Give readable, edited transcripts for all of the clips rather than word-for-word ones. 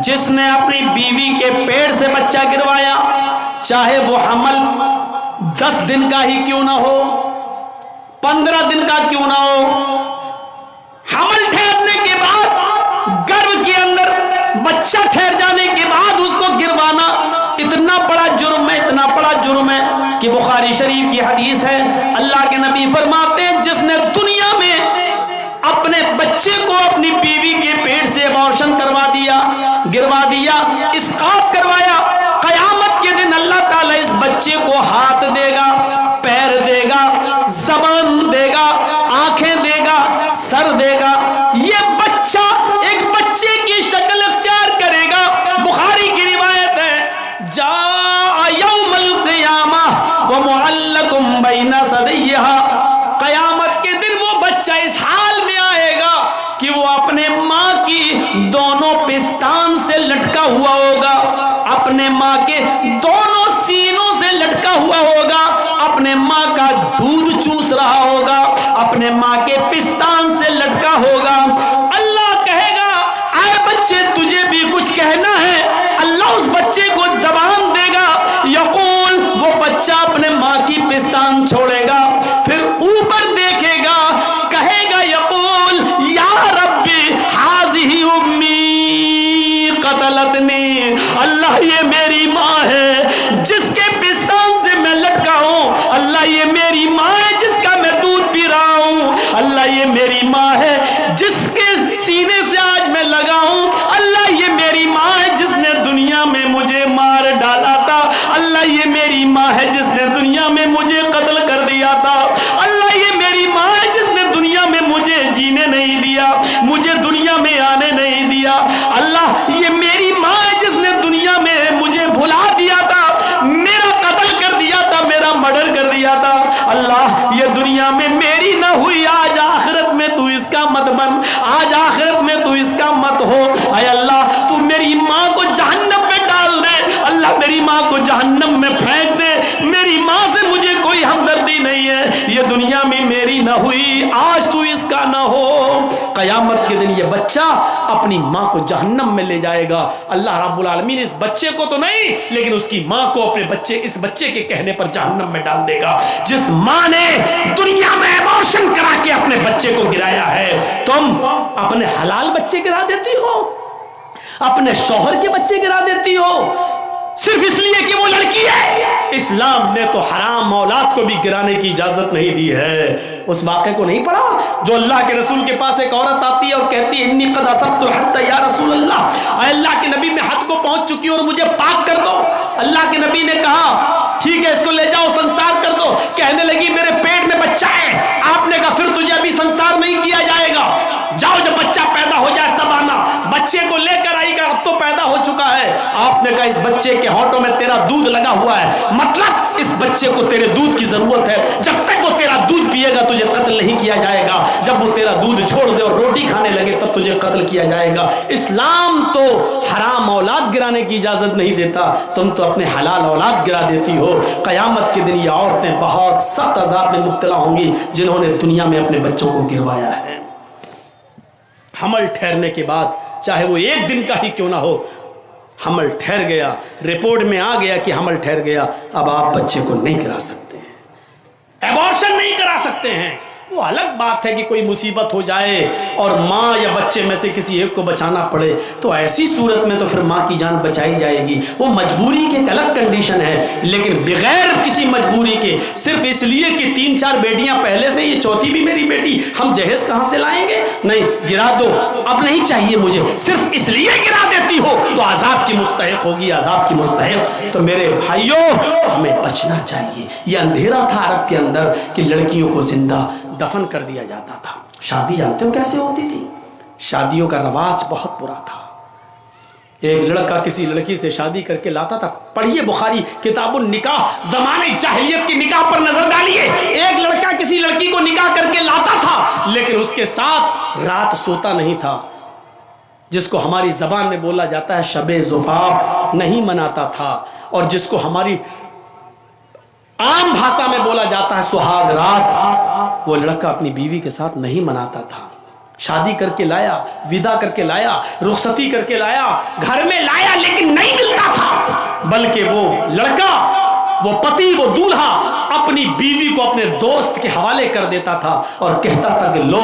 جس نے اپنی بیوی کے پیٹ سے بچہ گروایا، چاہے وہ حمل 10 دن کا ہی کیوں نہ ہو، 15 دن کا کیوں نہ ہو، حمل ٹھہرنے کے بعد گرب کے اندر بچہ ٹھہر جانے کے بعد اس کو گروانا اتنا بڑا جرم ہے، اتنا بڑا جرم ہے کہ بخاری شریف کی حدیث ہے، اللہ کے نبی فرماتے ہیں جس نے دنیا میں اپنے بچے کو اپنی بیوی کے پیٹ سے ابارشن کروا دیا، گروا دیا، اسقاط کروایا، قیامت کے دن اللہ تعالیٰ اس بچے کو ہاتھ دے گا، پیر دے گا، زبان دے گا، آنکھیں دے گا، سر دے گا، یہ بچہ ایک بچے کی شکل اختیار کرے گا۔ بخاری کی روایت ہے جاء یوم القیامہ ومعلق بین ثدیہا، قیامت کے دن وہ بچہ اس حال میں آئے گا کہ وہ اپنے ماں کی دونوں پستان سے لٹکا ہوا ہوگا، اپنے ماں کے دونوں سینوں سے لٹکا ہوا ہوگا، اپنے ماں کا دودھ چوس رہا ہوگا، اپنے ماں کے پستان سے لٹکا ہوگا۔ اللہ کہے گا اے بچے تجھے بھی کچھ کہنا ہے، اللہ اس بچے کو زبان دے گا، یقول وہ بچہ اپنے ماں کی پستان چھوڑے گا، پھر اوپر دیکھے گا، کہے گا یقول یا ربی ہذہ امی قتلتنی، اللہ یہ میری ماں ہے جس کے پستان سے میں لٹکا ہوں، اللہ یہ میری ماں ہے جس کا میں دودھ پی رہا ہوں، اللہ یہ میری ماں ہے جس کے سینے سے آج میں لگا ہوں، اللہ یہ میری ماں ہے جس نے دنیا میں مجھے مار ڈالا تھا، اللہ یہ میری ماں ہے جس نے دنیا میں مجھے قتل کر دیا تھا، اللہ یہ میری ماں ہے جس نے دنیا میں مجھے جینے نہیں دیا، مجھے دنیا میں آنے نہیں دیا، اللہ یہ میری ماں ہے جس نے دنیا میں مجھے بھلا دیا تھا، میرا قتل کر دیا تھا، میرا مرڈر کر دیا تھا، اللہ یہ دنیا میں میری نہ ہوئی، آج آخرت میں تو اس کا مت بن، آج آخرت میں تو اس کا مت ہو، اے اللہ تو میری ماں کو جہنم میں ڈال دے، اللہ میری ماں کو جہنم میں پھینک دے، میری ماں سے مجھے کوئی ہمدردی نہیں ہے، یہ دنیا میں میری نہ ہوئی، آج تو اس کا نہ ہو۔ قیامت کے دن یہ بچہ اپنی ماں کو جہنم میں لے جائے گا، اللہ رب العالمین اس بچے کو تو نہیں لیکن اس کی ماں کو اپنے بچے اس بچے کے کہنے پر جہنم میں ڈال دے گا۔ جس ماں نے دنیا میں ابارشن کرا کے اپنے بچے کو گرایا ہے، تم اپنے حلال بچے گرا دیتی ہو، اپنے شوہر کے بچے گرا دیتی ہو صرف اس لیے کہ وہ لڑکی ہے۔ اسلام نے تو حرام اولاد کو بھی گرانے کی اجازت نہیں دی ہے۔ اس واقعے کو نہیں پڑھا جو اللہ کے رسول کے پاس ایک عورت آتی ہے اور کہتی ہے انی قد اصبت الحد یا رسول اللہ، اے اللہ کے نبی میں حد کو پہنچ چکی ہوں اور مجھے پاک کر دو۔ اللہ کے نبی نے کہا ٹھیک ہے اس کو لے جاؤ سنسار کر دو۔ کہنے لگی میرے پیٹ میں بچہ ہے۔ آپ نے کہا پھر تجھے ابھی سنسار نہیں کیا جائے گا، جاؤ جب بچہ پیدا ہو جائے تب آنا۔ بچے کو لے کر آئی گا، اب تو پیدا ہو چکا ہے۔ آپ نے کہا اس بچے کے ہونٹوں میں تیرا دودھ لگا ہوا ہے، مطلب اس بچے کو تیرے دودھ کی ضرورت ہے، جب تک وہ تیرا دودھ پیے گا تجھے قتل نہیں کیا جائے گا، جب وہ تیرا دودھ چھوڑ دے اور روٹی کھانے لگے تب تجھے قتل کیا جائے گا۔ اسلام تو حرام اولاد گرانے کی اجازت نہیں دیتا، تم تو اپنے حلال اولاد گرا دیتی ہو۔ قیامت کے دن یہ عورتیں بہت سخت عذاب میں مبتلا ہوں گی جنہوں نے دنیا میں اپنے بچوں کو گروایا ہے۔ حمل ٹھہرنے کے بعد چاہے وہ 1 دن کا ہی کیوں نہ ہو، حمل ٹھہر گیا، رپورٹ میں آ گیا کہ حمل ٹھہر گیا، اب آپ بچے کو نہیں کرا سکتے ہیں، ایبارشن نہیں کرا سکتے ہیں۔ وہ الگ بات ہے کہ کوئی مصیبت ہو جائے اور ماں یا بچے میں سے کسی ایک کو بچانا پڑے تو ایسی صورت میں تو پھر ماں کی جان بچائی جائے گی، وہ مجبوری کی ایک الگ کنڈیشن ہے، لیکن بغیر کسی مجبوری کے صرف اس لیے کہ 3-4 بیٹیاں پہلے سے یہ چوتھی بھی میری بیٹی، ہم جہیز کہاں سے لائیں گے، نہیں گرا دو اب نہیں چاہیے مجھے، صرف اس لیے گرا دیتی ہو تو عذاب کی مستحق ہوگی، عذاب کی مستحق۔ تو میرے بھائیوں ہمیں بچنا چاہیے۔ یہ اندھیرا تھا عرب کے اندر کہ لڑکیوں کو زندہ دفن کر دیا جاتا تھا۔ شادی جانتے ہو کیسے ہوتی تھی؟ شادیوں کا رواج بہت برا تھا۔ ایک لڑکا کسی لڑکی سے شادی کر کے لاتا تھا، پڑھیے بخاری کتاب النکاح، زمانے جاہلیت کی نکاح پر نظر ڈالیے۔ ایک لڑکا کسی لڑکی کو نکاح کر کے لاتا تھا لیکن اس کے ساتھ رات سوتا نہیں تھا، جس کو ہماری زبان میں بولا جاتا ہے شب زفاف نہیں مناتا تھا، اور جس کو ہماری عام بھاشا میں بولا جاتا ہے سہاگ رات، وہ لڑکا اپنی بیوی کے ساتھ نہیں مناتا تھا۔ شادی کر کے لایا، ودا کر کے لایا، رخصتی کر کے لایا، گھر میں لایا، لیکن نہیں ملتا تھا، بلکہ وہ لڑکا، وہ پتی، وہ دولہا اپنی بیوی کو اپنے دوست کے حوالے کر دیتا تھا اور کہتا تھا کہ لو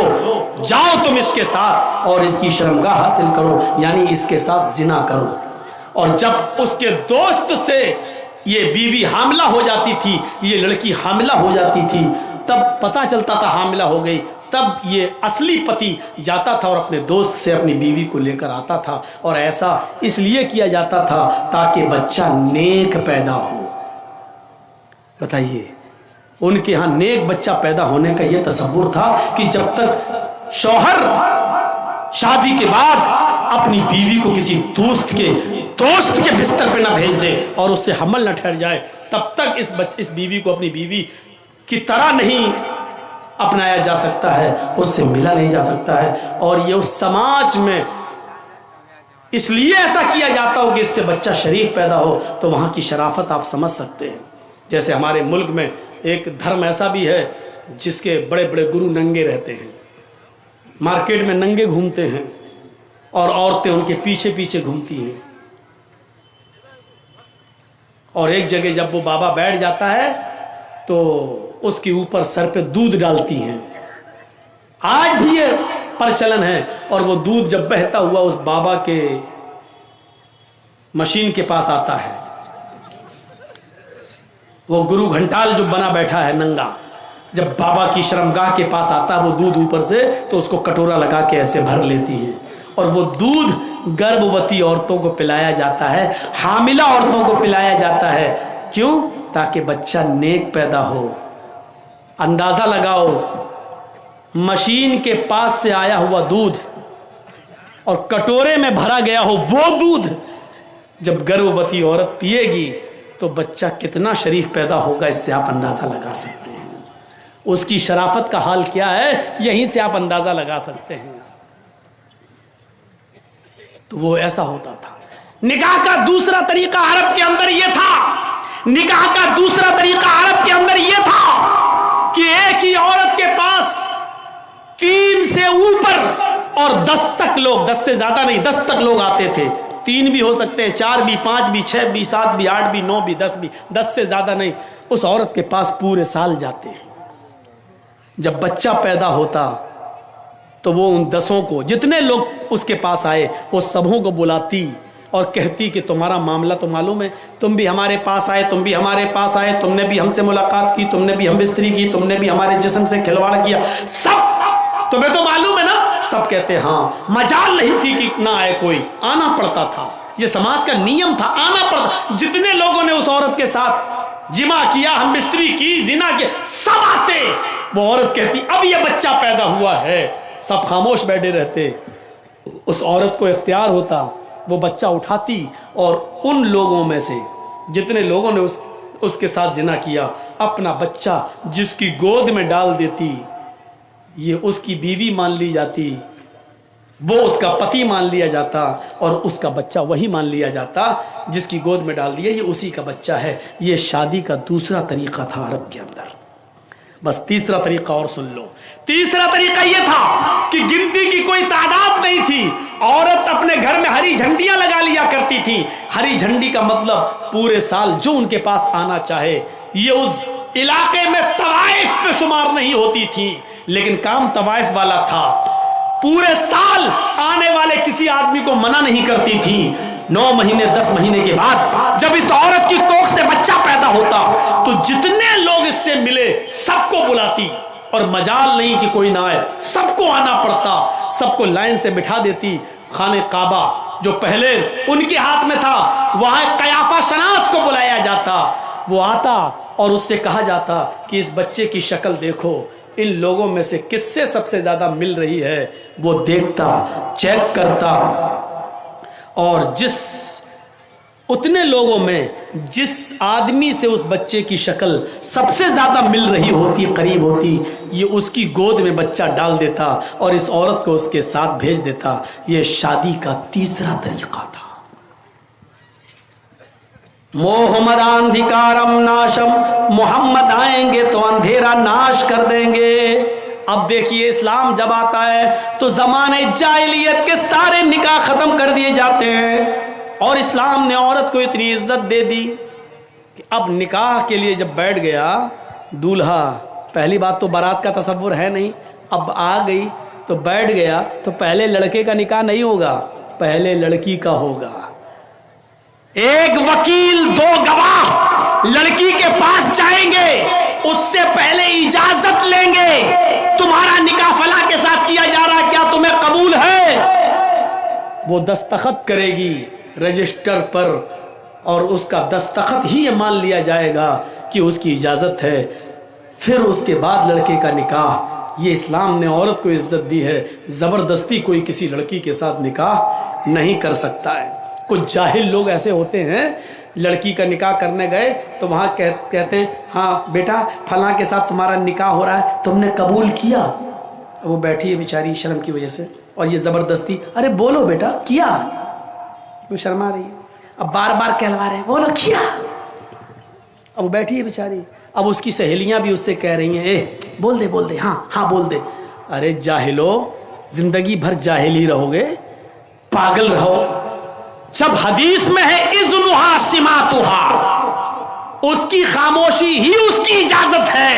جاؤ تم اس کے ساتھ اور اس کی شرمگاہ حاصل کرو، یعنی اس کے ساتھ زنا کرو۔ اور جب اس کے دوست سے یہ بیوی حاملہ ہو جاتی تھی، یہ لڑکی حاملہ ہو جاتی تھی، تب پتہ چلتا تھا حاملہ ہو گئی، تب یہ اصلی پتی جاتا تھا اور اپنے دوست سے اپنی بیوی کو لے کر آتا تھا، اور ایسا اس لیے کیا جاتا تھا تاکہ بچہ نیک پیدا ہو۔ بتائیے، ان کے ہاں نیک بچہ پیدا ہونے کا یہ تصور تھا کہ جب تک شوہر شادی کے بعد اپنی بیوی کو کسی دوست کے بستر پہ نہ بھیج دے اور اس سے حمل نہ ٹھہر جائے، تب تک اس بیوی کو اپنی بیوی کی طرح نہیں اپنایا جا سکتا ہے، اس سے ملا نہیں جا سکتا ہے۔ اور یہ اس سماج میں اس لیے ایسا کیا جاتا ہو کہ اس سے بچہ شریف پیدا ہو، تو وہاں کی شرافت آپ سمجھ سکتے ہیں۔ جیسے ہمارے ملک میں ایک دھرم ایسا بھی ہے جس کے بڑے بڑے گرو ننگے رہتے ہیں، مارکیٹ میں ننگے گھومتے ہیں اور عورتیں ان کے پیچھے پیچھے گھومتی ہیں، اور ایک جگہ جب وہ بابا بیٹھ جاتا ہے تو اس کے اوپر سر پہ دودھ ڈالتی ہیں۔ آج بھی یہ پرچلن ہے، اور وہ دودھ جب بہتا ہوا اس بابا کے مشین کے پاس آتا ہے، وہ گرو گھنٹال جو بنا بیٹھا ہے ننگا، جب بابا کی شرمگاہ کے پاس آتا ہے وہ دودھ اوپر سے، تو اس کو کٹورا لگا کے ایسے بھر لیتی ہے، اور وہ دودھ گربھوتی عورتوں کو پلایا جاتا ہے، حاملہ عورتوں کو پلایا جاتا ہے۔ کیوں؟ تاکہ بچہ نیک پیدا ہو۔ اندازہ لگاؤ، مشین کے پاس سے آیا ہوا دودھ اور کٹورے میں بھرا گیا ہو وہ دودھ جب گربھوتی عورت پیے گی تو بچہ کتنا شریف پیدا ہوگا، اس سے آپ اندازہ لگا سکتے ہیں۔ اس کی شرافت کا حال کیا ہے، یہیں سے آپ اندازہ لگا سکتے ہیں۔ تو وہ ایسا ہوتا تھا۔ نکاح کا دوسرا طریقہ عرب کے اندر یہ تھا، نکاح کا دوسرا طریقہ عرب کے اندر یہ تھا کہ ایک ہی عورت کے پاس 3 سے اوپر اور 10 تک لوگ، 10 سے زیادہ نہیں، 10 تک لوگ آتے تھے، 3 بھی ہو سکتے ہیں، 4 بھی، 5 بھی، 6 بھی، 7 بھی، 8 بھی، 9 بھی، 10 بھی، 10 سے زیادہ نہیں، اس عورت کے پاس پورے سال جاتے ہیں۔ جب بچہ پیدا ہوتا تو وہ ان 10 کو، جتنے لوگ اس کے پاس آئے، وہ سبوں کو بلاتی اور کہتی کہ تمہارا معاملہ تو معلوم ہے، تم بھی ہمارے پاس آئے، تم بھی ہمارے پاس آئے، تم نے بھی ہم سے ملاقات کی، تم نے بھی ہم بستری کی، تم نے بھی ہمارے جسم سے کھلواڑ کیا، سب تمہیں تو معلوم ہے نا۔ سب کہتے ہاں، مجال نہیں تھی کہ نہ آئے کوئی، آنا پڑتا تھا، یہ سماج کا نیم تھا، آنا پڑتا۔ جتنے لوگوں نے اس عورت کے ساتھ جمع کیا، ہم بستری کی، زنا کیا، سب آتے۔ وہ عورت کہتی اب یہ بچہ پیدا ہوا ہے، سب خاموش بیٹھے رہتے۔ اس عورت کو اختیار ہوتا، وہ بچہ اٹھاتی اور ان لوگوں میں سے جتنے لوگوں نے اس کے ساتھ زنا کیا، اپنا بچہ جس کی گود میں ڈال دیتی، یہ اس کی بیوی مان لی جاتی، وہ اس کا پتی مان لیا جاتا، اور اس کا بچہ وہی مان لیا جاتا جس کی گود میں ڈال دیا، یہ اسی کا بچہ ہے۔ یہ شادی کا دوسرا طریقہ تھا عرب کے اندر۔ بس تیسرا طریقہ اور سن لو۔ تیسرا طریقہ یہ تھا کہ گنتی کی کوئی تعداد نہیں تھی، عورت اپنے گھر میں ہری جھنڈیاں لگا لیا کرتی تھی۔ ہری جھنڈی کا مطلب پورے سال جو ان کے پاس آنا چاہے، یہ اس علاقے میں طوائف میں شمار نہیں ہوتی تھی، لیکن کام طوائف والا تھا۔ پورے سال آنے والے کسی آدمی کو منع نہیں کرتی تھی۔ 9 مہینے 10 مہینے کے بعد جب اس عورت کی کوکھ سے بچہ پیدا ہوتا تو جتنے لوگ اس سے ملے سب کو بلاتی، اور مجال نہیں کہ کوئی نہ آئے، سب کو آنا پڑتا، سب کو لائن سے بٹھا دیتی۔ خانہ کعبہ جو پہلے ان کے ہاتھ میں تھا، وہاں قیافہ شناس کو بلایا جاتا، وہ آتا اور اس سے کہا جاتا کہ اس بچے کی شکل دیکھو، ان لوگوں میں سے کس سے سب سے زیادہ مل رہی ہے۔ وہ دیکھتا، چیک کرتا، اور اتنے لوگوں میں جس آدمی سے اس بچے کی شکل سب سے زیادہ مل رہی ہوتی، قریب ہوتی، یہ اس کی گود میں بچہ ڈال دیتا اور اس عورت کو اس کے ساتھ بھیج دیتا۔ یہ شادی کا تیسرا طریقہ تھا۔ محمد اندھکارم ناشم، محمد آئیں گے تو اندھیرا ناش کر دیں گے۔ اب دیکھیے اسلام جب آتا ہے تو زمانے جاہلیت کے سارے نکاح ختم کر دیے جاتے ہیں، اور اسلام نے عورت کو اتنی عزت دے دی کہ اب نکاح کے لیے جب بیٹھ گیا دولہا، پہلی بات تو بارات کا تصور ہے نہیں، اب آ گئی تو بیٹھ گیا تو پہلے لڑکے کا نکاح نہیں ہوگا، پہلے لڑکی کا ہوگا۔ ایک وکیل، دو گواہ لڑکی کے پاس جائیں گے، اس سے پہلے اجازت لیں گے، تمہارا نکاح فلاں کے ساتھ کیا جا رہا ہے، کیا تمہیں قبول ہے؟ وہ دستخط کرے گی رجسٹر پر، اور اس کا دستخط ہی یہ مان لیا جائے گا کہ اس کی اجازت ہے، پھر اس کے بعد لڑکے کا نکاح۔ یہ اسلام نے عورت کو عزت دی ہے، زبردستی کوئی کسی لڑکی کے ساتھ نکاح نہیں کر سکتا ہے۔ کچھ جاہل لوگ ایسے ہوتے ہیں، لڑکی کا نکاح کرنے گئے تو وہاں کہتے ہیں ہاں بیٹا فلاں کے ساتھ تمہارا نکاح ہو رہا ہے، تم نے قبول کیا؟ وہ بیٹھی ہے بیچاری شرم کی وجہ سے، اور یہ زبردستی ارے بولو بیٹا کیا، وہ شرما رہی ہے، اب بار بار کہلوا رہے ہیں بولو کیا، اب وہ بیٹھی ہے بیچاری، اب اس کی سہیلیاں بھی اس سے کہہ رہی ہیں اے بول دے ہاں ہاں بول دے۔ ارے جاہلو، زندگی بھر جاہل ہی رہو گے، پاگل رہو۔ جب حدیث میں ہے اذنھا سماتھا، اس کی خاموشی ہی اس کی اجازت ہے،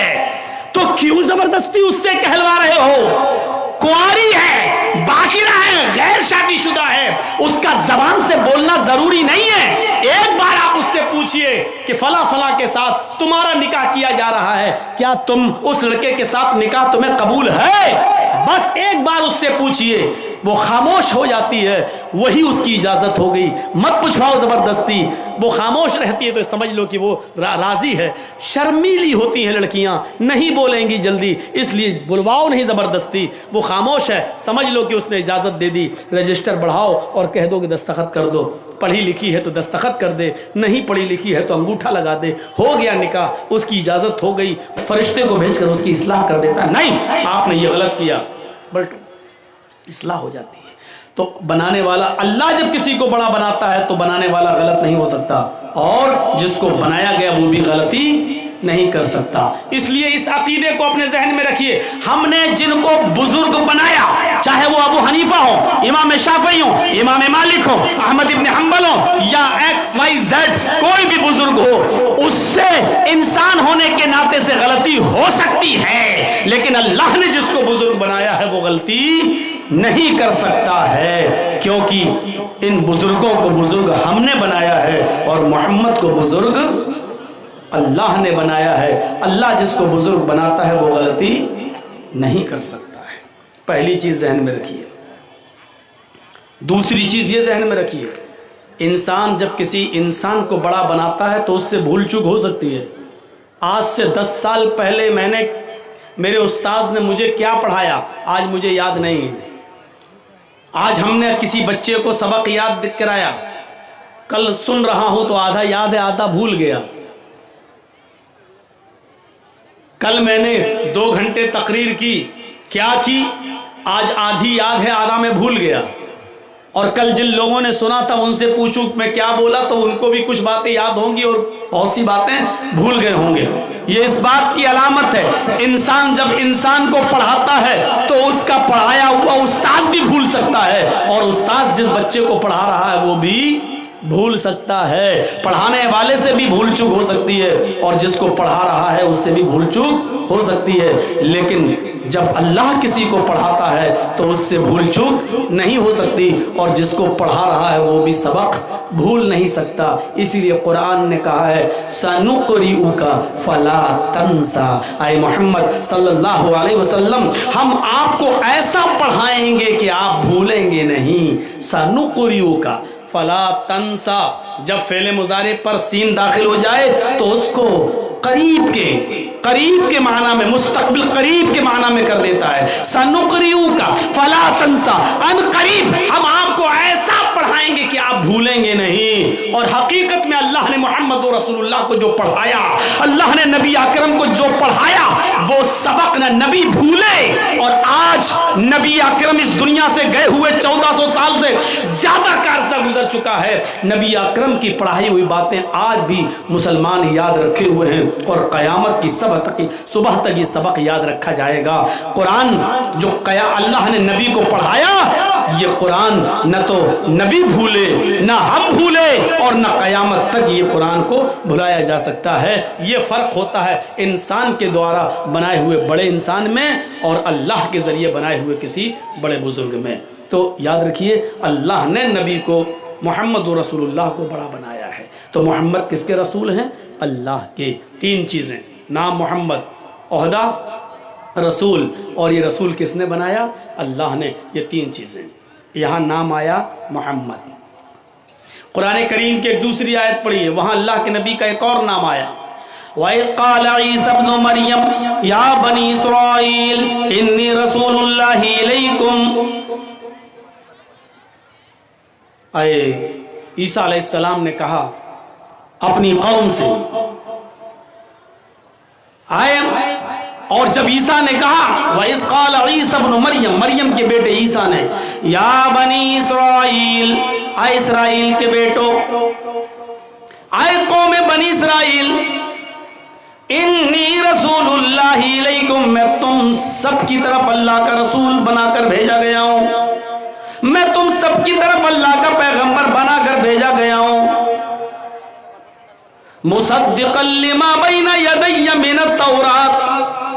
تو کیوں زبردستی اس سے کہلوا رہے ہو؟ کنواری ہے، باقرہ ہے، غیر شادی شدہ ہے، اس کا زبان سے بولنا ضروری نہیں ہے۔ ایک بار آپ اس سے پوچھئے کہ فلاں فلاں کے ساتھ تمہارا نکاح کیا جا رہا ہے، کیا تم اس لڑکے کے ساتھ نکاح تمہیں قبول ہے؟ بس ایک بار اس سے پوچھئے، وہ خاموش ہو جاتی ہے، وہی اس کی اجازت ہو گئی۔ مت پوچھواؤ زبردستی، وہ خاموش رہتی ہے تو سمجھ لو کہ وہ راضی ہے۔ شرمیلی ہوتی ہیں لڑکیاں، نہیں بولیں گی جلدی، اس لیے بلواؤ نہیں زبردستی، وہ خاموش ہے، سمجھ لو کہ اس نے اجازت دے دی۔ رجسٹر بڑھاؤ اور کہہ دو کہ دستخط کر دو، پڑھی لکھی ہے تو دستخط کر دے، نہیں پڑھی لکھی ہے تو انگوٹھا لگا دے، ہو گیا نکاح، اس کی اجازت ہو گئی، فرشتے کو بھیج کر اس کی اصلاح کر دیتا ہے، نہیں آپ نے یہ غلط کیا، بلٹ اصلاح ہو جاتی ہے۔ تو بنانے والا اللہ جب کسی کو بڑا بناتا ہے تو بنانے والا غلط نہیں ہو سکتا، اور جس کو بنایا گیا وہ بھی غلطی نہیں کر سکتا۔ اس لیے اس عقیدے کو اپنے ذہن میں رکھیے، ہم نے جن کو بزرگ بنایا، چاہے وہ ابو حنیفہ ہو، امام شافعی ہو، امام مالک ہو، احمد ابن حنبل ہو، یا ایکس وائی زیڈ کوئی بھی بزرگ ہو، اس سے انسان ہونے کے ناطے سے غلطی ہو سکتی ہے، لیکن اللہ نے جس کو بزرگ بنایا ہے وہ غلطی نہیں کر سکتا ہے، کیونکہ ان بزرگوں کو بزرگ ہم نے بنایا ہے، اور محمد کو بزرگ اللہ نے بنایا ہے۔ اللہ جس کو بزرگ بناتا ہے وہ غلطی نہیں کر سکتا ہے۔ پہلی چیز ذہن میں رکھیے۔ دوسری چیز یہ ذہن میں رکھیے، انسان جب کسی انسان کو بڑا بناتا ہے تو اس سے بھول چوک ہو سکتی ہے۔ آج سے 10 سال پہلے میرے استاذ نے مجھے کیا پڑھایا آج مجھے یاد نہیں ہے۔ آج ہم نے کسی بچے کو سبق یاد کرایا، کل سن رہا ہوں تو آدھا یاد ہے آدھا بھول گیا۔ کل میں نے 2 گھنٹے تقریر کی، کیا کی آج آدھی یاد ہے آدھا میں بھول گیا، اور کل جن لوگوں نے سنا تھا ان سے پوچھوں میں کیا بولا تو ان کو بھی کچھ باتیں یاد ہوں گی اور بہت سی باتیں بھول گئے ہوں گے۔ یہ اس بات کی علامت ہے، انسان جب انسان کو پڑھاتا ہے تو اس کا پڑھایا ہوا استاذ بھی بھول سکتا ہے، اور استاذ جس بچے کو پڑھا رہا ہے وہ بھی بھول سکتا ہے۔ پڑھانے والے سے بھی بھول چوک ہو سکتی ہے، اور جس کو پڑھا رہا ہے اس سے بھی بھول چوک ہو سکتی ہے، لیکن جب اللہ کسی کو پڑھاتا ہے تو اس سے بھول چوک نہیں ہو سکتی، اور جس کو پڑھا رہا ہے وہ بھی سبق بھول نہیں سکتا۔ اسی لیے قرآن نے کہا ہے سَنُقْرِئُكَ فَلَا تَنْسَى، اے محمد صلی اللہ علیہ وسلم ہم آپ کو ایسا پڑھائیں گے کہ آپ بھولیں گے نہیں۔ سَنُقْرِئُكَ فلا تنسا، جب فعل مضارع پر سین داخل ہو جائے تو اس کو قریب کے معنی میں، مستقبل قریب کے معنی میں کر دیتا ہے۔ سنقریؤک فلا تنسا، ان قریب ہم آپ کو ایسا پڑھائیں بتائیں گے کہ آپ بھولیں گے نہیں. اور حقیقت میں اللہ نے محمد رسول اللہ کو جو پڑھایا, اللہ نے نبی اکرم کو جو پڑھایا, وہ سبق نہ نبی بھولے. اور آج نبی اکرم اس دنیا سے گئے ہوئے 1400 سال سے زیادہ کا عرصہ گزر چکا ہے. نبی اکرم کی پڑھائی ہوئی باتیں آج بھی مسلمان یاد رکھے ہوئے ہیں, اور قیامت کی صبح تک یہ سبق یاد رکھا جائے گا. قرآن جو اللہ نے نبی کو پڑھایا, یہ قرآن نہ تو نبی بھولے نہ ہم بھولے, اور نہ قیامت تک یہ قرآن کو بھلایا جا سکتا ہے. یہ فرق ہوتا ہے انسان کے دوارا بنائے ہوئے بڑے انسان میں اور اللہ کے ذریعے بنائے ہوئے کسی بڑے بزرگ میں. تو یاد رکھیے, اللہ نے نبی کو محمد رسول اللہ کو بڑا بنایا ہے. تو محمد کس کے رسول ہیں؟ اللہ کے. 3 چیزیں, نام محمد, عہدہ رسول, اور یہ رسول کس نے بنایا؟ اللہ نے. یہ 3 چیزیں. یہاں نام آیا محمد. قرآن کریم کی ایک دوسری آیت پڑھی ہے, وہاں اللہ کے نبی کا ایک اور نام آیا, وَإِذْ قَالَ عِيسَى ابْنُ مَرْيَمَ يَا بَنِي إِسْرَائِيلَ إِنِّي رَسُولُ اللَّهِ إِلَيْكُمْ. عیسیٰ علیہ السلام نے کہا اپنی قوم سے, اور جب عیسیٰ نے کہا وَإِذْ قَالَ عِيسَى ابْنُ مَرْيَمَ, مریم کے بیٹے عیسیٰ نے, یا بنی اسرائیل, آئے اسرائیل کے بیٹو, آئے قوم بنی اسرائیل, انی رسول اللہ علیکم, میں تم سب کی طرف اللہ کا رسول بنا کر بھیجا گیا ہوں. میں تم سب کی طرف اللہ کا پیغمبر بنا کر بھیجا گیا ہوں. مصدقا لما بین یدی من التورات,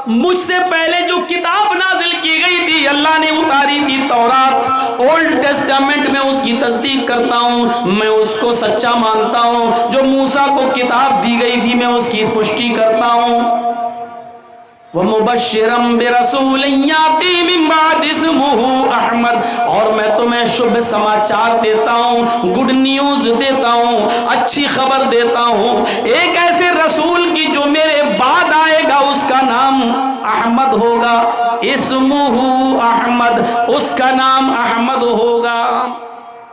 مجھ سے پہلے جو کتاب نازل کی گئی تھی, اللہ نے اتاری تھی تورات, اولڈ ٹیسٹامنٹ میں اس کی تصدیق کرتا ہوں, میں اس کو سچا مانتا ہوں. جو موسیٰ کو کتاب دی گئی تھی میں اس کی پشٹی کرتا ہوں. وَمُبَشِّرًا بِرَسُولٍ يَأْتِي مِن بَعْدِهِ اسْمُهُ أَحْمَدُ, اور میں تمہیں شبھ سماچار دیتا ہوں, گڈ نیوز دیتا ہوں, اچھی خبر دیتا ہوں, ایک ایسے رسول کی جو میرے بعد آئے گا, اس کا نام احمد ہوگا. اسمہ احمد, اس کا نام احمد ہوگا.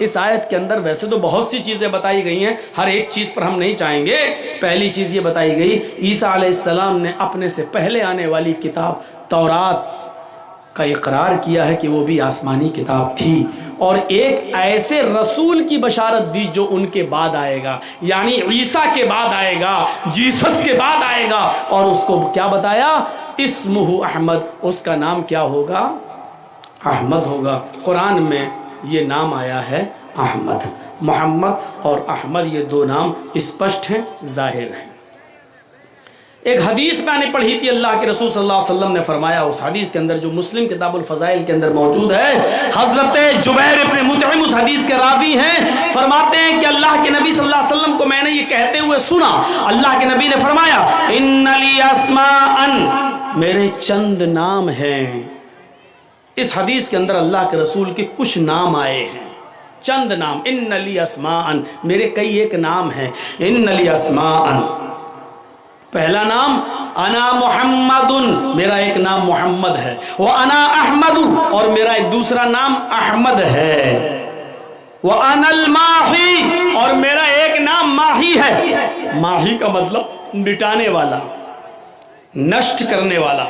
اس آیت کے اندر ویسے تو بہت سی چیزیں بتائی گئی ہیں, ہر ایک چیز پر ہم نہیں چاہیں گے. پہلی چیز یہ بتائی گئی, عیسیٰ علیہ السلام نے اپنے سے پہلے آنے والی کتاب تورات کا اقرار کیا ہے کہ وہ بھی آسمانی کتاب تھی, اور ایک ایسے رسول کی بشارت دی جو ان کے بعد آئے گا, یعنی عیسیٰ کے بعد آئے گا, جیسس کے بعد آئے گا. اور اس کو کیا بتایا؟ اسمہ احمد, اس کا نام کیا ہوگا؟ احمد ہوگا. قرآن میں یہ نام آیا ہے احمد. محمد اور احمد یہ 2 نام اسپشٹ ہیں, ظاہر ہیں. ایک حدیث میں نے پڑھی تھی, اللہ کے رسول صلی اللہ علیہ وسلم نے فرمایا, اس حدیث کے اندر جو مسلم کتاب الفضائل کے اندر موجود ہے, حضرت جبیر ابن مطعم اس حدیث کے راوی ہیں, فرماتے ہیں کہ اللہ کے نبی صلی اللہ علیہ وسلم کو میں نے یہ کہتے ہوئے سنا. اللہ کے نبی نے فرمایا, ان لی اسماء, میرے چند نام ہیں. اس حدیث کے اندر اللہ کے رسول کے کچھ نام آئے ہیں, چند نام. ان لی اسماء, میرے کئی ایک نام ہیں. ان لی اسماء, پہلا نام انا محمد, میرا ایک نام محمد ہے. وانا احمد, اور میرا ایک دوسرا نام احمد ہے. وانا الماحی, اور میرا ایک نام ماہی ہے. ماہی کا مطلب مٹانے والا, نشٹ کرنے والا.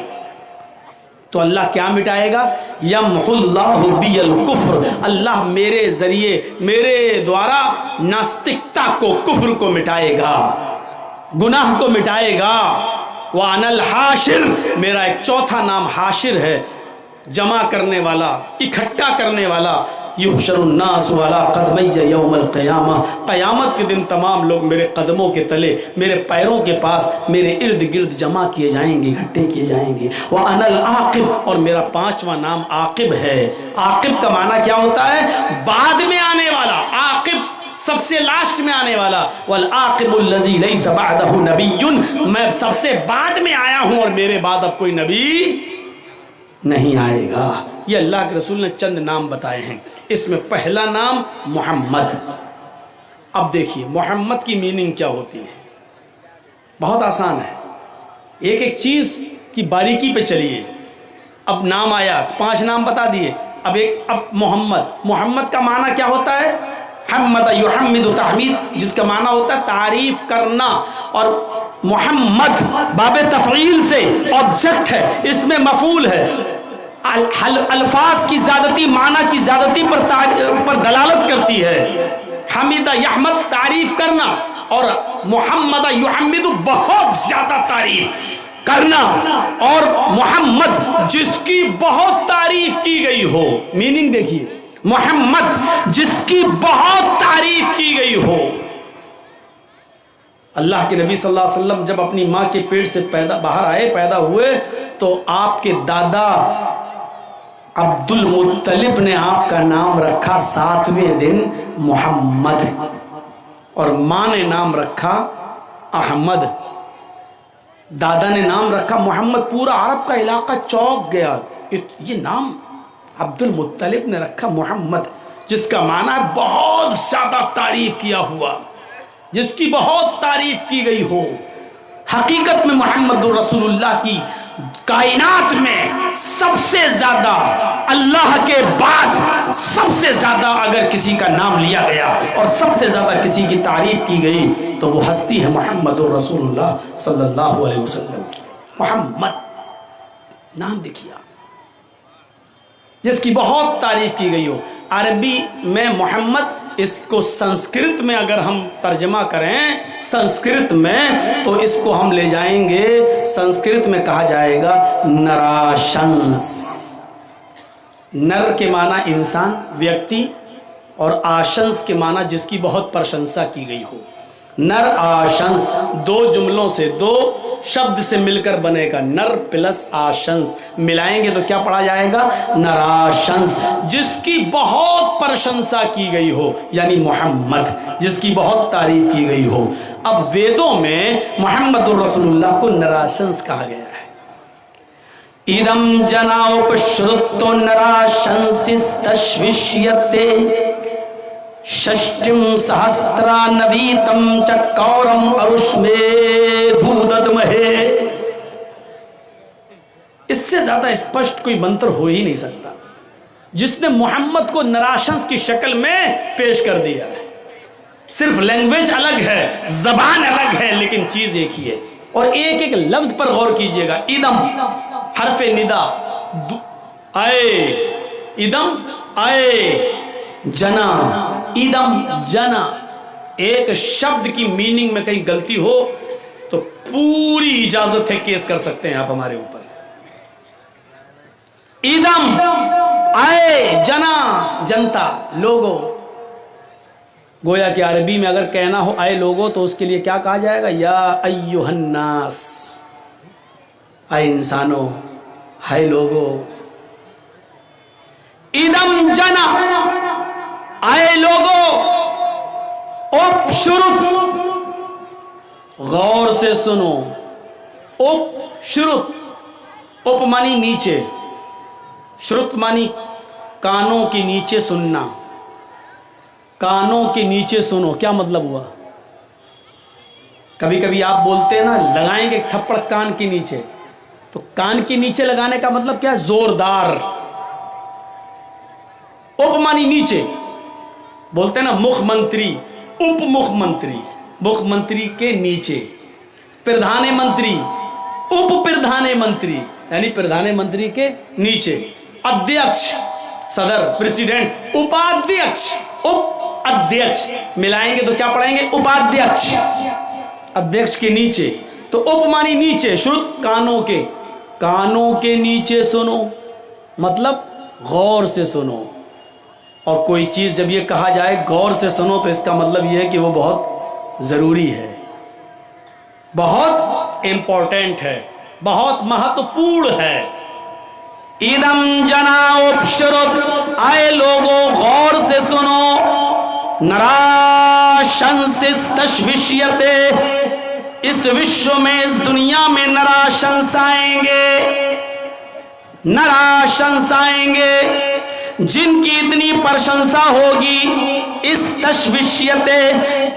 تو اللہ کیا مٹائے گا؟ یمحو اللہ بی الکفر, اللہ میرے ذریعے, میرے دوارا ناستکتا کو, کفر کو مٹائے گا, گناہ کو مٹائے گا. وَأَنَا الْحَاشِرُ, میرا ایک چوتھا نام حاشر ہے, جمع کرنے والا, اکٹھا کرنے والا. یحشر الناس علی قدمی یوم القیامہ, قیامت کے دن تمام لوگ میرے قدموں کے تلے, میرے پیروں کے پاس, میرے ارد گرد جمع کیے جائیں گے, اکٹھے کیے جائیں گے. وَأَنَا الْعَاقِبُ, اور میرا 5واں نام عاقب ہے. عاقب کا معنی کیا ہوتا ہے؟ بعد میں آنے والا. عاقب سب سے لاسٹ میں آنے والا. والعاقب الذی لیس بعدہ نبی, میں سب سے بعد میں آیا ہوں اور میرے بعد اب کوئی نبی نہیں آئے گا. یہ اللہ کے رسول نے چند نام بتائے ہیں. اس میں پہلا نام محمد. اب دیکھیے محمد کی میننگ کیا ہوتی ہے, بہت آسان ہے. ایک ایک چیز کی باریکی پہ چلیے. اب نام آیا تو 5 نام بتا دیے. اب محمد, محمد کا معنی کیا ہوتا ہے؟ حمد یحمد تحمید، جس کا معنی ہوتا ہے تعریف کرنا، اور محمد باب تفعیل سے آبجیکٹ ہے، اس میں مفعول ہے، الفاظ کی زیادتی معنی کی زیادتی پر دلالت کرتی ہے۔ حمد یحمد تعریف کرنا، اور محمد یحمد بہت زیادہ تعریف کرنا، اور محمد جس کی بہت تعریف کی گئی ہو، میننگ دیکھیے، محمد جس کی بہت تعریف کی گئی ہو۔ اللہ کے نبی صلی اللہ علیہ وسلم جب اپنی ماں کے پیٹ سے باہر آئے، پیدا ہوئے، تو آپ کے دادا عبد المطلب نے آپ کا نام رکھا 7ویں دن محمد، اور ماں نے نام رکھا احمد۔ دادا نے نام رکھا محمد، پورا عرب کا علاقہ چونک گیا، یہ نام عبد المطلب نے رکھا محمد، جس کا معنی ہے بہت زیادہ تعریف کیا ہوا، جس کی بہت تعریف کی گئی ہو۔ حقیقت میں محمد رسول اللہ کی کائنات میں سب سے زیادہ، اللہ کے بعد سب سے زیادہ اگر کسی کا نام لیا گیا اور سب سے زیادہ کسی کی تعریف کی گئی تو وہ ہستی ہے محمد رسول اللہ صلی اللہ علیہ وسلم کی۔ محمد نام دیکھیے آپ، جس کی بہت تعریف کی گئی ہو۔ عربی میں محمد، اس کو سنسکرت میں اگر ہم ترجمہ کریں سنسکرت میں، تو اس کو ہم لے جائیں گے، سنسکرت میں کہا جائے گا نراشنس۔ نر کے معنی انسان، ویکتی، اور آشنس کے معنی جس کی بہت پرشنسا کی گئی ہو۔ نر آشنس دو جملوں سے، دو شبد سے مل کر بنے گا، نر پلس آشنس، ملائیں گے تو کیا پڑھا جائے گا؟ نراشنس، جس کی بہت پرشنسا کی گئی ہو، یعنی محمد جس کی بہت تعریف کی گئی ہو۔ اب ویدوں میں محمد رسول اللہ کو نراشنس کہا گیا ہے۔ ادم جناوپشرتو نراشنسس تشوشیتے ششٹم سہسرا نویتم چکورم ارشمے دھوددمہے۔ اس سے زیادہ اسپشٹ کوئی منتر ہو ہی نہیں سکتا، جس نے محمد کو نراشنس کی شکل میں پیش کر دیا ہے۔ صرف لینگویج الگ ہے، زبان الگ ہے، لیکن چیز ایک ہی ہے۔ اور ایک ایک لفظ پر غور کیجئے گا۔ ادم حرف ندا، آئے، ادم آئے، جنا، ادم جنا، ایک شبد کی میننگ میں کہیں غلطی ہو تو پوری اجازت ہے کیس کر سکتے ہیں آپ ہمارے اوپر۔ ادم آئے، جنا جنتا، لوگو، گویا کہ عربی میں اگر کہنا ہو آئے لوگو تو اس کے لیے کیا کہا جائے گا؟ یا ایھا الناس، اے انسانوں، ہے لوگو۔ ادم جنا، آئے لوگو، اپ شروع، غور سے سنو، اپ شروع، اپ مانی نیچے، شروط مانی کانوں کے نیچے سننا، کانوں کے نیچے سنو، کیا مطلب ہوا؟ کبھی کبھی آپ بولتے ہیں نا لگائیں گے تھپڑ کان کے نیچے، تو کان کے نیچے لگانے کا مطلب کیا؟ زوردار۔ اپ مانی نیچے، بولتے ہیں نا مکھ منتری، اپ مکھ منتری، مکھ منتری کے نیچے، پردھان منتری، اپ پردھان منتری، یعنی پردھان منتری کے نیچے، ادھیکش صدر پریزیڈنٹ، اپادھیکش، اپ ادھیکش، ملائیں گے تو کیا پڑھیں گے؟ اپادھیکش، ادھیکش کے نیچے۔ تو اپ مانی نیچے، شروط کانوں کے، کانوں کے نیچے سنو، مطلب غور سے سنو۔ اور کوئی چیز جب یہ کہا جائے غور سے سنو تو اس کا مطلب یہ ہے کہ وہ بہت ضروری ہے، بہت امپورٹنٹ ہے، بہت مہتوپورن ہے۔ ادم جنا اپشرت، آئے لوگوں غور سے سنو، نراشنسس تشوشیتے، اس وشو میں، اس دنیا میں نراشنس آئیں گے، نراشنس آئیں گے، جن کی اتنی پرشنسا ہوگی، اس تشوشیتے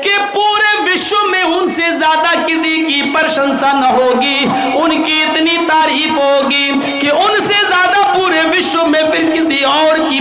کہ پورے وشو میں ان سے زیادہ کسی کی پرشنسا نہ ہوگی، ان کی اتنی تعریف ہوگی کہ ان سے زیادہ پورے وشو میں پھر کسی اور کی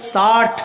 60,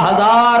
1000,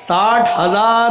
60,000।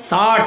60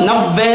90,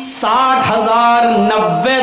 60,000 90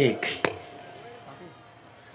1।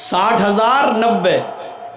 60,000 90।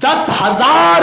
10,000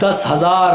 10,000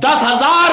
10,000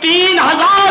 3,000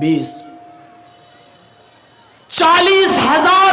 20। 40,000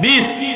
20।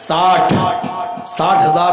60,000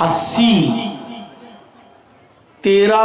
80। 13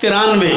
93।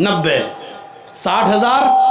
90। 60,000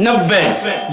90।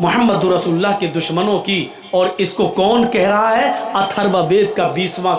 محمد رسول اللہ کے دشمنوں کی. اور اس کو کون کہہ رہا ہے؟ اتھروا وید کا 20واں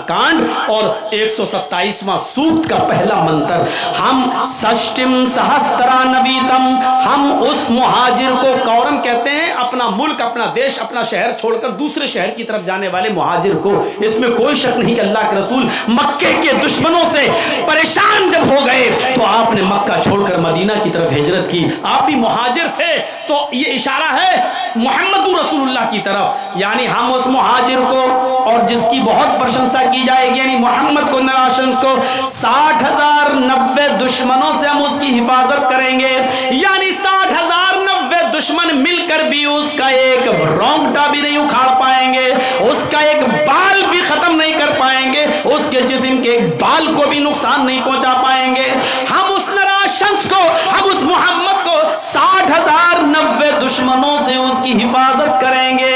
کانڈ اور 127واں سوت کا پہلا منتر. ہم سشٹم سہسترا نویتم، ہم اس مہاجر کو، کورم کہتے ہیں اپنا ملک، اپنا دیش، اپنا شہر چھوڑ کر دوسرے شہر کی طرف جانے والے مہاجر کو. اس میں کوئی شک نہیں کہ اللہ کے رسول مکے کے دشمنوں سے پریشان جب ہو گئے تو آپ نے مکہ چھوڑ کر مدینہ کی طرف ہجرت کی. آپ بھی مہاجر تھے، تو یہ اشارہ ہے محمد رسول اللہ کی طرف. یعنی ہم اس مہاجر کو، اور جس کی بہت پرشنسا کی جائے گی، یعنی محمد کو، نراشنس کو، 60,090 دشمنوں سے ہم اس کی حفاظت کریں گے. یعنی 60,090 دشمن مل کر بھی اس کا ایک رونگٹا بھی نہیں اکھاڑ پائیں گے، اس کا ایک بال بھی ختم نہیں کر پائیں گے، اس کے جسم کے ایک بال کو بھی نقصان نہیں پہنچا پائیں گے. ہم اس نراشنس کو، ہم اس محمد کو 60,090 دشمنوں سے اس کی حفاظت کریں گے.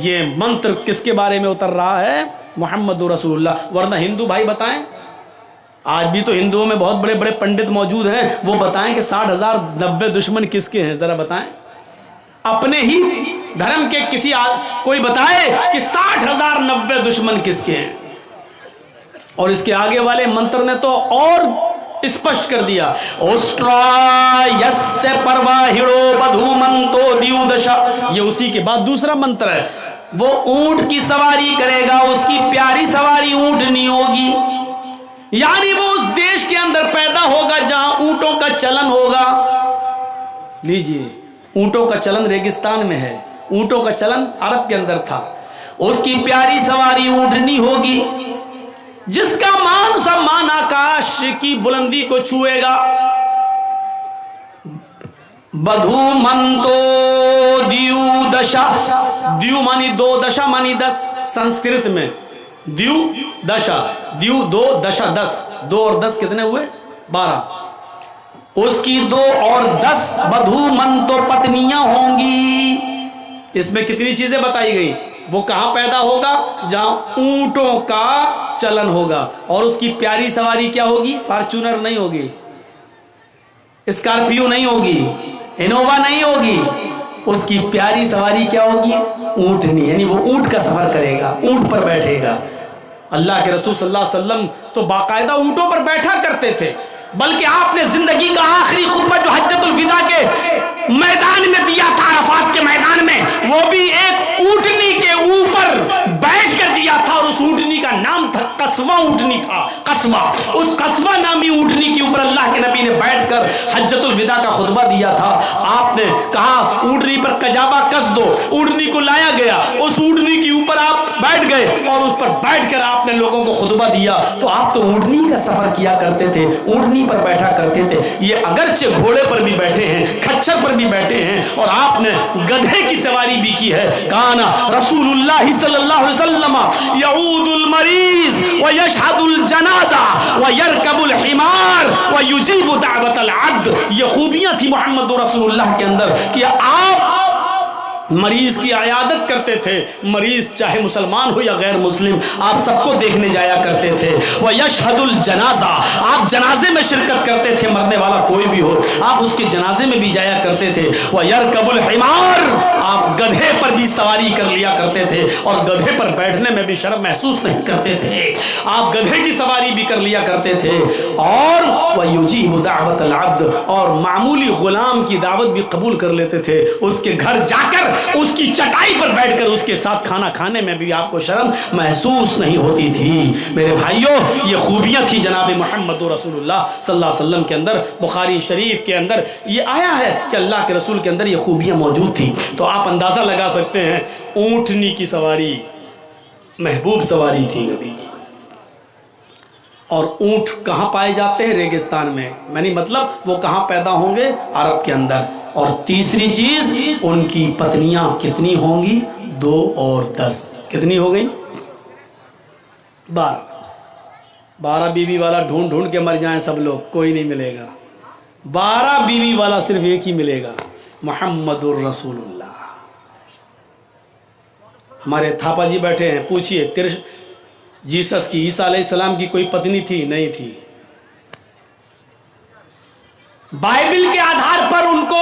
یہ منتر کس کے بارے میں اتر رہا ہے؟ محمد رسول اللہ. ورنہ ہندو بھائی بتائیں، آج بھی تو ہندوؤں میں بہت بڑے بڑے پنڈت موجود ہیں، وہ بتائیں کہ 60,090 دشمن کس کے ہیں، ذرا بتائیں. اپنے ہی دھرم کے کسی کوئی بتائے کہ 60,090 دشمن کس کے ہیں. اور اس کے آگے والے منتر نے تو اور اسپشٹ کر دیا. اوسٹرا یس پرواہڑو بدھومنتو دیودشا. یہ اسی کے بعد دوسرا منتر ہے. وہ اونٹ کی سواری کرے گا، اس کی پیاری سواری اونٹنی ہوگی. یعنی وہ اس دیش کے اندر پیدا ہوگا جہاں اونٹوں کا چلن ہوگا. لیجئے، اونٹوں کا چلن ریگستان میں ہے، اونٹوں کا چلن عرب کے اندر تھا. اس کی پیاری سواری اونٹنی ہوگی جس کا مان سمان آکاش کی بلندی کو چھوئے گا. بدھو منتو دیو دشا. دیو مانی 2، دشا مانی 10. سنسکرت میں دیو دشا، دیو 2، دشا 10. 2 اور 10 کتنے ہوئے؟ 12. اس کی 2 اور 10 بدھو منتو پتنیاں ہوں گی. اس میں کتنی چیزیں بتائی گئی؟ وہ کہاں پیدا ہوگا؟ جہاں اونٹوں کا چلن ہوگا. اور اس کی پیاری سواری کیا ہوگی؟ فارچونر نہیں ہوگی، اسکارپیو نہیں ہوگی، انووا نہیں ہوگی. اس کی پیاری سواری کیا ہوگی؟ اونٹنی. یعنی وہ اونٹ کا سفر کرے گا، اونٹ پر بیٹھے گا. اللہ کے رسول صلی اللہ علیہ وسلم تو باقاعدہ اونٹوں پر بیٹھا کرتے تھے. بلکہ آپ نے زندگی کا آخری خطبہ جو حجۃ الوداع کے میدان میں دیا تھا، عرفات کے میدان میں، وہ بھی ایک اونٹنی کے اوپر بیٹھ کر دیا تھا. اور اس اونٹنی کا نام تھا قصوہ اونٹنی تھا. قصوہ، اس قصوہ نامی اونٹنی کے اوپر اللہ کے نبی نے بیٹھ کر حجۃ الوداع کا خطبہ دیا تھا. آپ نے کہا اونٹنی پر کجاوا کس دو. اونٹنی کو لایا گیا، اس اونٹنی کے اوپر آپ بیٹھ گئے اور اس پر بیٹھ کر آپ نے لوگوں کو خطبہ دیا. تو آپ تو اونٹنی کا سفر کیا کرتے تھے، اونٹنی پر بیٹھا کرتے تھے. یہ اگرچہ گھوڑے پر بھی بیٹھے ہیں، کھچر پر بھی بیٹھے ہیں، اور آپ نے گدھے کی سواری بھی کی ہے. کانا رسول اللہ صلی اللہ علیہ وسلم یعود المریض ویشہد الجنازہ ویرکب الحمار ویجیب دعوت العبد. یہ خوبیاں تھی محمد رسول اللہ کے اندر کہ آپ مریض کی عیادت کرتے تھے. مریض چاہے مسلمان ہو یا غیر مسلم، آپ سب کو دیکھنے جایا کرتے تھے. وَيَشْهَدُ الْجَنَازَةَ. آپ جنازے میں شرکت کرتے تھے، مرنے والا کوئی بھی ہو آپ اس کے جنازے میں بھی جایا کرتے تھے. وَيَرْكَبُ الْحِمَارَ. آپ گدھے پر بھی سواری کر لیا کرتے تھے، اور گدھے پر بیٹھنے میں بھی شرم محسوس نہیں کرتے تھے. آپ گدھے کی سواری بھی کر لیا کرتے تھے. اور وَيُجِيبُ دَعْوَةَ الْعَبْدِ. اور معمولی غلام کی دعوت بھی قبول کر لیتے تھے. اس کے گھر جا کر اس کی چٹائی پر بیٹھ کر اس کے ساتھ کھانا کھانے میں بھی آپ کو شرم محسوس نہیں ہوتی تھی. میرے بھائیوں، یہ خوبیاں تھی جناب محمد رسول اللہ صلی اللہ علیہ وسلم کے اندر. بخاری شریف کے اندر یہ آیا ہے کہ اللہ کے رسول کے اندر یہ خوبیاں موجود تھی. تو آپ اندازہ لگا سکتے ہیں اونٹنی کی سواری محبوب سواری تھی نبی کی. اور اونٹ کہاں پائے جاتے ہیں؟ ریگستان میں. یعنی مطلب وہ کہاں پیدا ہوں گے؟ عرب کے اندر. اور تیسری چیز، ان کی پتنیاں کتنی ہوں گی؟ 2 اور 10. کتنی ہو گئی؟ 12. 12 بیوی والا ڈھونڈ ڈھونڈ کے مر جائیں سب لوگ، کوئی نہیں ملے گا. 12 بیوی والا صرف ایک ہی ملے گا، محمد الرسول اللہ. ہمارے تھاپا جی بیٹھے ہیں، پوچھئے جیسس کی، عیسیٰ علیہ السلام کی کوئی پتنی تھی؟ نہیں تھی. بائبل کے آدھار پر ان کو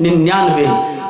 99।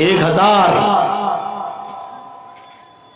1000।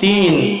3।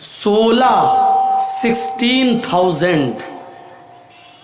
16,000,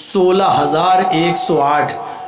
16,108।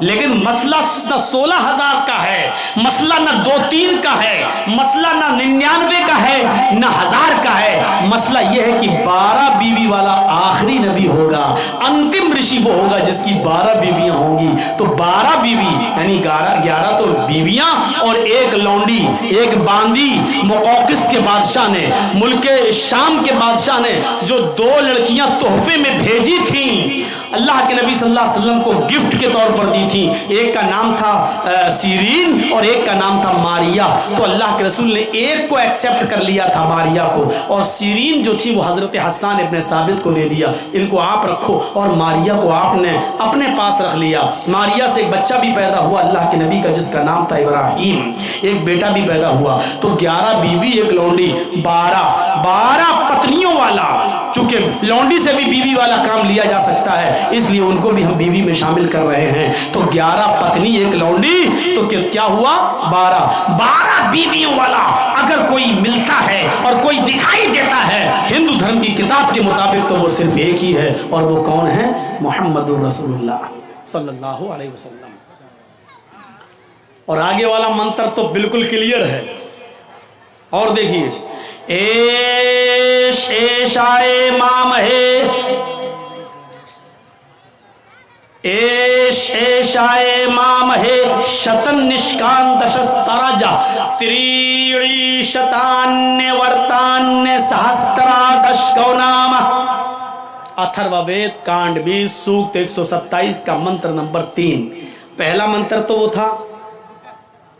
لیکن مسئلہ نہ 16,000 کا ہے، مسئلہ نہ 2-3 کا ہے، مسئلہ نہ 99 کا ہے، نہ 1000 کا ہے۔ مسئلہ یہ ہے کہ 12 بیوی والا آخری نبی ہوگا، انتم رشی وہ ہوگا جس کی 12 بیویاں ہوں گی۔ تو 12 بیوی یعنی 11 تو بیویاں اور ایک لونڈی، ایک باندی مقوقس کے بادشاہ نے، ملک شام کے بادشاہ نے جو 2 لڑکیاں تحفے میں بھیجی تھیں، اللہ کے نبی صلی اللہ علیہ وسلم کو گفٹ کے طور پر دی تھی، ایک کا نام تھا سیرین اور ایک کا نام تھا ماریا۔ تو اللہ کے رسول نے ایک کو ایکسیپٹ کر لیا تھا، ماریا کو، اور سیرین جو تھی وہ حضرت حسان ابن ثابت کو دے دیا، ان کو آپ رکھو، اور ماریا کو آپ نے اپنے پاس رکھ لیا۔ ماریا سے ایک بچہ بھی پیدا ہوا اللہ کے نبی کا جس کا نام تھا ابراہیم، ایک بیٹا بھی پیدا ہوا۔ تو 11 بیوی ایک لونڈی، 12 پتنیوں والا، چونکہ لونڈی سے بھی بیوی والا کام لیا جا سکتا ہے اس لیے ان کو بھی ہم بیوی میں شامل کر رہے ہیں۔ تو 11 پتنی ایک لونڈی، تو کیا ہوا 12 بیویوں والا اگر کوئی ملتا ہے اور کوئی دکھائی دیتا ہے ہندو دھرم کی کتاب کے مطابق تو وہ صرف ایک ہی ہے، اور وہ کون ہے؟ محمد رسول اللہ صلی اللہ علیہ وسلم۔ اور آگے والا منتر تو بالکل کلیئر ہے، اور دیکھیے، ایش ایشائے مام ہے، ایش ایشائے مام ہے، شتن نشکان دشستراجا تریڑی شتان ورتان سہسترا دشکو نام۔ اتھروا وید کانڈ 20 سوکت 127 کا منتر نمبر 3۔ پہلا منتر تو وہ تھا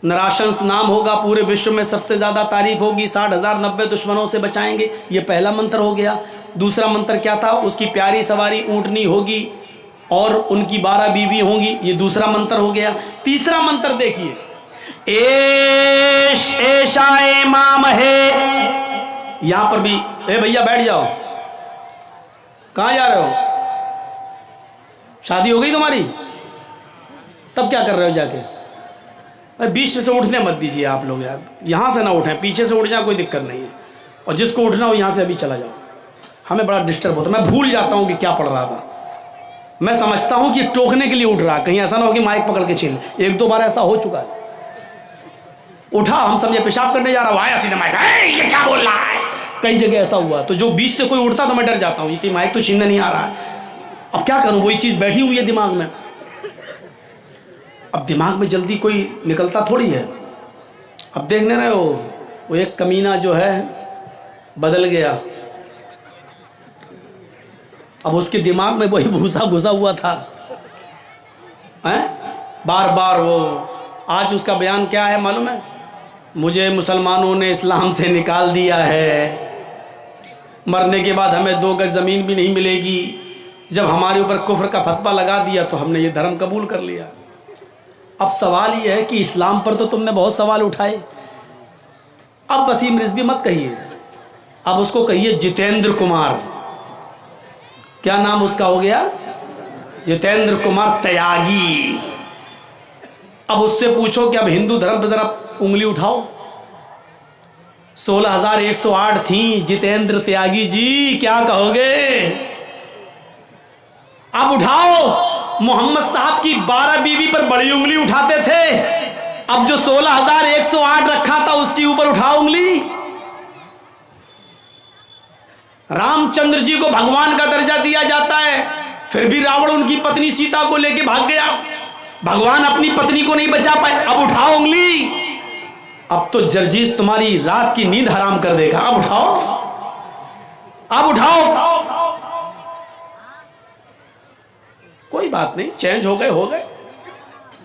نراشنس نام ہوگا، پورے وشو میں سب سے زیادہ تعریف ہوگی، 60,090 دشمنوں سے بچائیں گے، یہ پہلا منتر ہو گیا۔ دوسرا منتر کیا تھا؟ اس کی پیاری سواری اونٹنی ہوگی اور ان کی 12 بیوی ہوں گی، یہ دوسرا منتر ہو گیا۔ تیسرا منتر دیکھیے، ایش ایشائے مام ہے، یہاں پر بھی اے بھیا بیٹھ جاؤ، کہاں جا رہے ہو؟ شادی ہو گئی تمہاری؟ تب کیا کر رہے ہو جا کے؟ بیچ سے اٹھنے مت دیجیے آپ لوگ یار، یہاں سے نہ اٹھیں، پیچھے سے اٹھ جائیں کوئی دقت نہیں ہے، اور جس کو اٹھنا ہو یہاں سے ابھی چلا جاؤ۔ ہمیں بڑا ڈسٹرب ہوتا ہے، میں بھول جاتا ہوں کہ کیا پڑھ رہا تھا، میں سمجھتا ہوں کہ ٹوکنے کے لیے اٹھ رہا، کہیں ایسا نہ ہو کہ مائک پکڑ کے چھین، 1-2 بار ایسا ہو چکا ہے۔ اٹھا، ہم سمجھے پیشاب کرنے جا رہا، وہ آیا سیدھے مائک، یہ کیا بول رہا ہے؟ کئی جگہ ایسا ہوا، تو جو بیچ سے کوئی اٹھتا تو میں ڈر جاتا ہوں کہ مائک تو چھیننے نہیں آ رہا ہے، اب کیا کروں، وہی چیز بیٹھی ہوئی ہے دماغ میں، اب دماغ میں جلدی کوئی نکلتا تھوڑی ہے۔ اب دیکھنے رہے ہو وہ ایک کمینہ جو ہے بدل گیا، اب اس کے دماغ میں وہی بھوسا گھسا ہوا تھا، بار بار وہ، آج اس کا بیان کیا ہے معلوم ہے؟ مجھے مسلمانوں نے اسلام سے نکال دیا ہے، مرنے کے بعد ہمیں 2 گز زمین بھی نہیں ملے گی، جب ہمارے اوپر کفر کا فتویٰ لگا دیا تو ہم نے یہ دھرم قبول کر لیا۔ اب سوال یہ ہے کہ اسلام پر تو تم نے بہت سوال اٹھائے، اب وسیم رضوی مت کہیے، اب اس کو کہیے جتیندر کمار، کیا نام اس کا ہو گیا؟ جتیندر کمار تیاگی۔ اب اس سے پوچھو کہ اب ہندو دھرم پہ ذرا انگلی اٹھاؤ، 16,108 تھیں، جتیندر تیاگی جی کیا کہو گے؟ اب اٹھاؤ، محمد صاحب کی 12 بیوی پر بڑی انگلی اٹھاتے تھے، اب جو 16,108 رکھا تھا اس کے اوپر اٹھاؤ انگلی۔ رام چندر جی کو بھگوان کا درجہ دیا جاتا ہے، پھر بھی راوڑ ان کی پتنی سیتا کو لے کے بھاگ گیا، بھگوان اپنی پتنی کو نہیں بچا پائے، اب اٹھاؤ انگلی، اب تو جرجیس تمہاری رات کی نیند حرام کر دے گا، اب اٹھاؤ، اب اٹھاؤ۔ کوئی بات نہیں، چینج ہو گئے،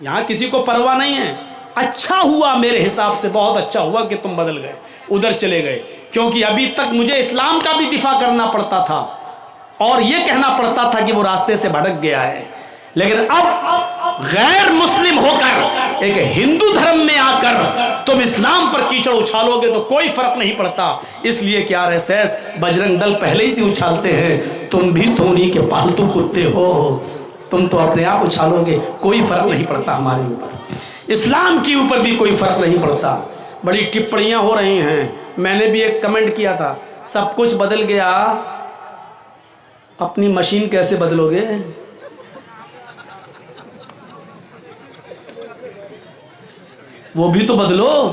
یہاں کسی کو پرواہ نہیں ہے۔ اچھا ہوا میرے حساب سے، بہت اچھا ہوا کہ تم بدل گئے، ادھر چلے گئے، کیونکہ ابھی تک مجھے اسلام کا بھی دفاع کرنا پڑتا تھا اور یہ کہنا پڑتا تھا کہ وہ راستے سے بھٹک گیا ہے، لیکن اب غیر مسلم ہو کر ایک ہندو دھرم میں آ کر تم اسلام پر کیچڑ اچھالو گے تو کوئی فرق نہیں پڑتا، اس لیے کہ RSS بجرنگ دل پہلے ہی سے اچھالتے ہیں، تم بھی تو انہی کے پالتو کتے ہو، تم تو اپنے آپ اچھالو گے، کوئی فرق نہیں پڑتا ہمارے اوپر، اسلام کے اوپر بھی کوئی فرق نہیں پڑتا۔ بڑی ٹپڑیاں ہو رہی ہیں، میں نے بھی ایک کمنٹ کیا تھا، سب کچھ بدل گیا، اپنی مشین کیسے بدلو گے؟ وہ بھی تو بدلو.